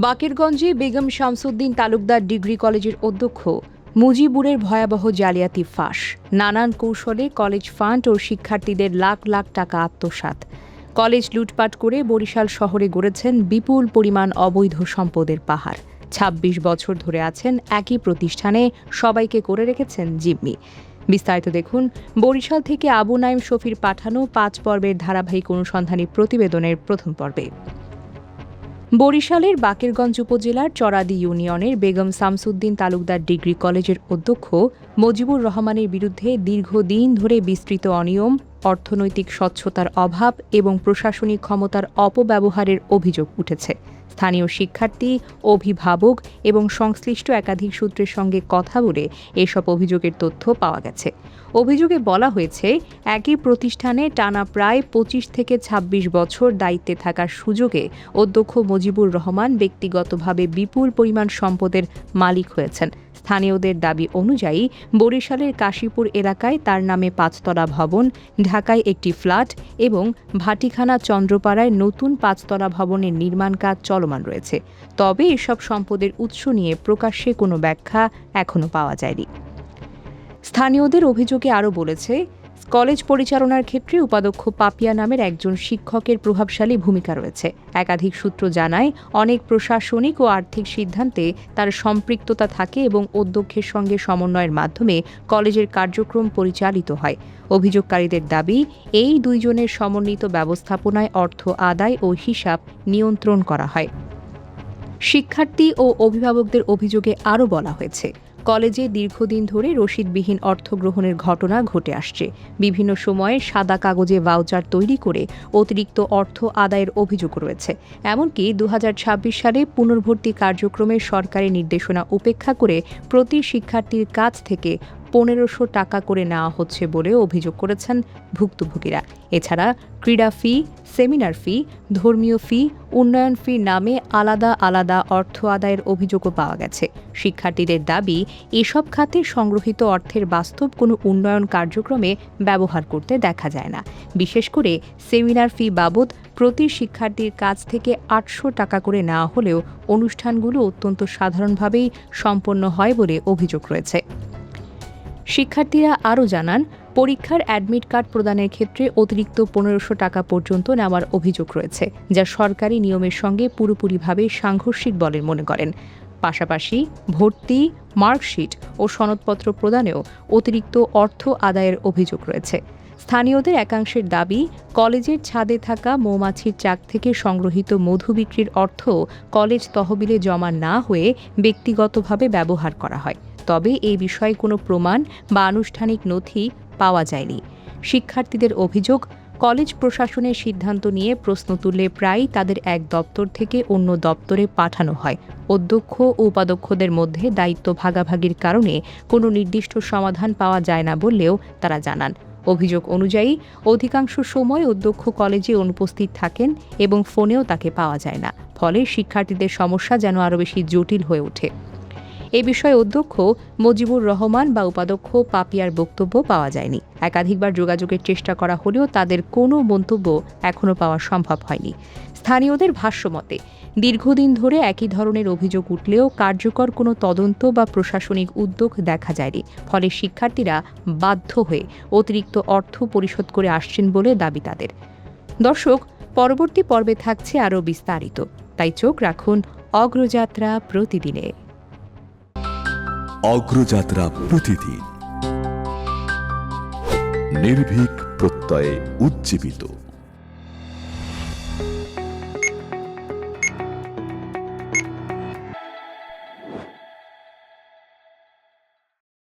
বাকেরগঞ্জে Begum Shamsuddin Talukdar degree কলেজের অধ্যক্ষ মুজিবুরের ভয়াবহ জালিয়াতি ফাঁস। নানান কৌশলে কলেজ ফান্ড ও শিক্ষার্থীদের লাখ লাখ টাকা আত্মসাৎ। কলেজ লুটপাট করে বরিশাল শহরে গড়েছেন বিপুল পরিমাণ অবৈধ সম্পদের পাহাড়। ২৬ বছর ধরে আছেন একই প্রতিষ্ঠানে, সবাইকে করে রেখেছেন জিম্মি। বিস্তারিত দেখুন বরিশাল থেকে আবু নাইম শফির পাঠানো ৫ পর্বের ধারাবাহিক অনুসন্ধানী প্রতিবেদনের প্রথম পর্বে। বরিশালের বাকেরগঞ্জ উপজেলার চরাদি ইউনিয়নের বেগম শামসুদ্দিন তালুকদার ডিগ্রি কলেজের অধ্যক্ষ মুজিবুর রহমানের বিরুদ্ধে দীর্ঘদিন ধরে বিস্তৃত অনিয়ম, অর্থনৈতিক স্বচ্ছতার অভাব এবং প্রশাসনিক ক্ষমতার অপব্যবহারের অভিযোগ উঠেছে। স্থানীয় শিক্ষার্থী, অভিভাবক এবং সংশ্লিষ্ট একাধিক সূত্রের সঙ্গে কথা বলে এসব অভিযোগের তথ্য পাওয়া গেছে। অভিযোগে বলা হয়েছে, একই প্রতিষ্ঠানে টানা প্রায় ২৫ থেকে ২৬ বছর দায়িত্বে থাকার সুযোগে অধ্যক্ষ মুজিবুর রহমান ব্যক্তিগতভাবে বিপুল পরিমাণ সম্পদের মালিক হয়েছেন। স্থানীয়দের দাবি অনুযায়ী বরিশালের কাশীপুর এলাকায় তার নামে ৫তলা ভবন, ঢাকায় একটি ফ্ল্যাট এবং ভাটিখানা চন্দ্রপাড়ায় নতুন ৫তলা ভবনের নির্মাণ কাজ চলমান রয়েছে। তবে এসব সম্পদের উৎস নিয়ে প্রকাশ্যে কোনো ব্যাখ্যা এখনো পাওয়া যায়নি। স্থানীয়দের অভিযোগে আরও বলেছে, কলেজ পরিচালনার ক্ষেত্রে উপাধ্যক্ষ পাপিয়া নামের একজন শিক্ষকের প্রভাবশালী ভূমিকা রয়েছে। একাধিক সূত্র জানায়, অনেক প্রশাসনিক ও আর্থিক সিদ্ধান্তে তার সম্পৃক্ততা থাকে এবং অধ্যক্ষের সঙ্গে সমন্বয়ের মাধ্যমে কলেজের কার্যক্রম পরিচালিত হয়। অভিযোগকারীদের দাবি, এই দুইজনের সমন্বিত ব্যবস্থাপনায় অর্থ আদায় ও হিসাব নিয়ন্ত্রণ করা হয়। শিক্ষার্থী ও অভিভাবকদের অভিযোগে আরও বলা হয়েছে, কলেজে দীর্ঘদিন ধরে রসিদবিহীন অর্থ গ্রহণের ঘটনা ঘটে আসছে। বিভিন্ন সময়ে সাদা কাগজে ভাউচার তৈরি করে অতিরিক্ত অর্থ আদায়ের অভিযোগ রয়েছে। এমনকি ২০২৬ সালে পুনর্ভর্তি কার্যক্রমের সরকারি নির্দেশনা উপেক্ষা করে প্রতি শিক্ষার্থীর কাছ থেকে ১৫০০ টাকা করে নেওয়া হচ্ছে বলেও অভিযোগ করেছেন ভুক্তভোগীরা। এছাড়া ক্রীড়া ফি, সেমিনার ফি, ধর্মীয় ফি, উন্নয়ন ফি নামে আলাদা আলাদা অর্থ আদায়ের অভিযোগও পাওয়া গেছে। শিক্ষার্থীদের দাবি, এসব খাতে সংগ্রহীত অর্থের বাস্তব কোনো উন্নয়ন কার্যক্রমে ব্যবহার করতে দেখা যায় না। বিশেষ করে সেমিনার ফি বাবদ প্রতি শিক্ষার্থীর কাছ থেকে ৮০০ টাকা করে নেওয়া হলেও অনুষ্ঠানগুলো অত্যন্ত সাধারণভাবেই সম্পন্ন হয় বলে অভিযোগ রয়েছে। শিক্ষার্থীরা আরও জানান, পরীক্ষার অ্যাডমিট কার্ড প্রদানের ক্ষেত্রে অতিরিক্ত ১৫০০ টাকা পর্যন্ত নেওয়ার অভিযোগ রয়েছে, যা সরকারি নিয়মের সঙ্গে পুরোপুরিভাবে সাংঘর্ষিক বলে মনে করেন। পাশাপাশি ভর্তি, মার্কশিট ও সনদপত্র প্রদানেও অতিরিক্ত অর্থ আদায়ের অভিযোগ রয়েছে। স্থানীয়দের একাংশের দাবি, কলেজের ছাদে থাকা মৌমাছির চাক থেকে সংগ্রহিত মধু বিক্রির অর্থ কলেজ তহবিলে জমা না হয়ে ব্যক্তিগতভাবে ব্যবহার করা হয়। তবে এই বিষয়ে কোনো প্রমাণ বা আনুষ্ঠানিক নথি পাওয়া যায়নি। শিক্ষার্থীদের অভিযোগ, কলেজ প্রশাসনের সিদ্ধান্ত নিয়ে প্রশ্ন তুললে প্রায়ই তাদের এক দপ্তর থেকে অন্য দপ্তরে পাঠানো হয়। অধ্যক্ষ ও উপাধ্যক্ষদের মধ্যে দায়িত্ব ভাগাভাগির কারণে কোনো নির্দিষ্ট সমাধান পাওয়া যায় না বললেও তারা জানান। অভিযোগ অনুযায়ী অধিকাংশ সময় অধ্যক্ষ কলেজে অনুপস্থিত থাকেন এবং ফোনেও তাকে পাওয়া যায় না। ফলে শিক্ষার্থীদের সমস্যা যেন আরও বেশি জটিল হয়ে ওঠে। এ বিষয়ে অধ্যক্ষ মুজিবুর রহমান বা উপাধ্যক্ষ পাপিয়ার বক্তব্য পাওয়া যায়নি। একাধিকবার যোগাযোগের চেষ্টা করা হলেও তাদের কোনো মন্তব্য এখনও পাওয়া সম্ভব হয়নি। স্থানীয়দের ভাষ্যমতে, দীর্ঘদিন ধরে একই ধরনের অভিযোগ উঠলেও কার্যকর কোনো তদন্ত বা প্রশাসনিক উদ্যোগ দেখা যায়নি। ফলে শিক্ষার্থীরা বাধ্য হয়ে অতিরিক্ত অর্থ পরিশোধ করে আসছেন বলে দাবি তাদের। দর্শক, পরবর্তী পর্বে থাকছে আরও বিস্তারিত, তাই চোখ রাখুন অগ্রযাত্রা প্রতিদিনে। অগ্রযাত্রা প্রতিদিন, নির্ভীক প্রত্যয়ে উজ্জীবিত।